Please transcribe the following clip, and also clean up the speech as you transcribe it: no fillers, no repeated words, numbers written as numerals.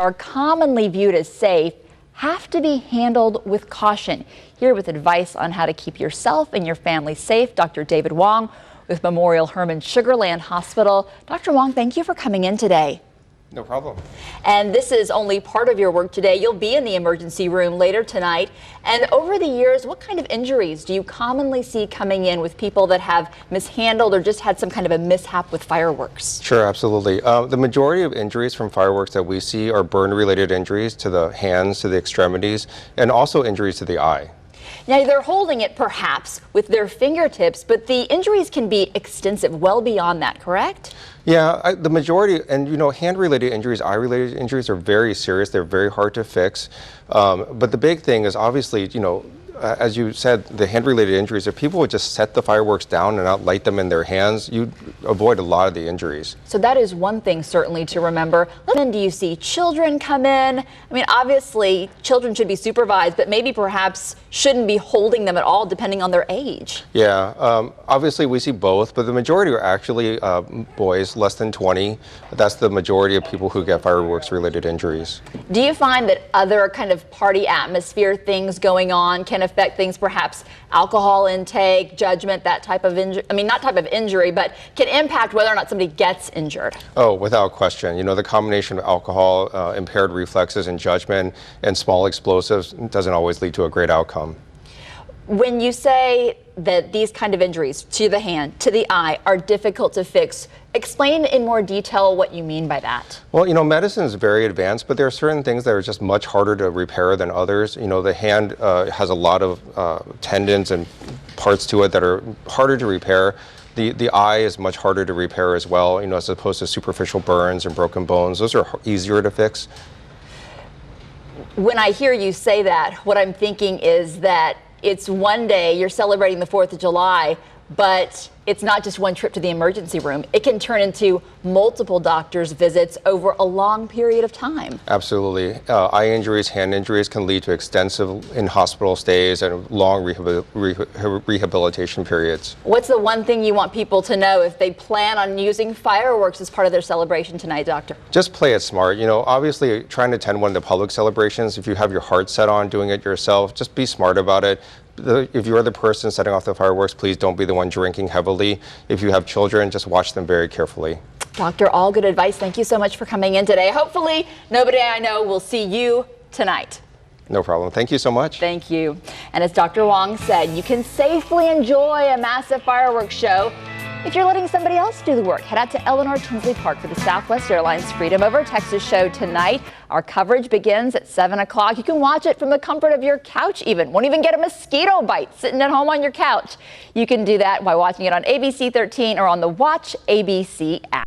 are commonly viewed as safe have to be handled with caution. Here with advice on how to keep yourself and your family safe, Dr. David Wong with Memorial Hermann Sugar Land Hospital. Dr. Wong, thank you for coming in today. No problem. And this is only part of your work today. You'll be in the emergency room later tonight. And over the years, what kind of injuries do you commonly see coming in with people that have mishandled or just had some kind of a mishap with fireworks? Sure, absolutely. The majority of injuries from fireworks that we see are burn-related injuries to the hands, to the extremities, and also injuries to the eye. Now, they're holding it perhaps with their fingertips, but the injuries can be extensive, well beyond that, correct? Yeah, the majority, and hand-related injuries, eye-related injuries are very serious. They're very hard to fix. But the big thing is obviously, as you said, the hand-related injuries, if people would just set the fireworks down and not light them in their hands, you'd avoid a lot of the injuries. So that is one thing certainly to remember. Then do you see children come in? I mean, obviously, children should be supervised, but maybe perhaps shouldn't be holding them at all depending on their age. Yeah, obviously we see both, but the majority are actually boys, less than 20. That's the majority of people who get fireworks-related injuries. Do you find that other kind of party atmosphere things going on can affect things, perhaps alcohol intake, judgment, that type of injury? I mean, not type of injury, but can impact whether or not somebody gets injured? Oh, without question. The combination of alcohol, impaired reflexes and judgment, and small explosives doesn't always lead to a great outcome. When you say that these kind of injuries to the hand, to the eye, are difficult to fix, explain in more detail what you mean by that. Well, medicine is very advanced, but there are certain things that are just much harder to repair than others. The hand has a lot of tendons and parts to it that are harder to repair. The eye is much harder to repair as well, as opposed to superficial burns and broken bones. Those are easier to fix. When I hear you say that, what I'm thinking is that it's one day you're celebrating the 4th of July, but it's not just one trip to the emergency room. It can turn into multiple doctor's visits over a long period of time. Absolutely. Eye injuries, hand injuries can lead to extensive in-hospital stays and long rehabilitation periods. What's the one thing you want people to know if they plan on using fireworks as part of their celebration tonight, Doctor? Just play it smart. Obviously trying to attend one of the public celebrations, if you have your heart set on doing it yourself, just be smart about it. If you're the person setting off the fireworks, please don't be the one drinking heavily. If you have children, just watch them very carefully. Doctor, all good advice. Thank you so much for coming in today. Hopefully, nobody I know will see you tonight. No problem. Thank you so much. Thank you. And as Dr. Wong said, you can safely enjoy a massive fireworks show if you're letting somebody else do the work. Head out to Eleanor Tinsley Park for the Southwest Airlines Freedom Over Texas show tonight. Our coverage begins at 7 o'clock. You can watch it from the comfort of your couch even. Won't even get a mosquito bite sitting at home on your couch. You can do that by watching it on ABC 13 or on the Watch ABC app.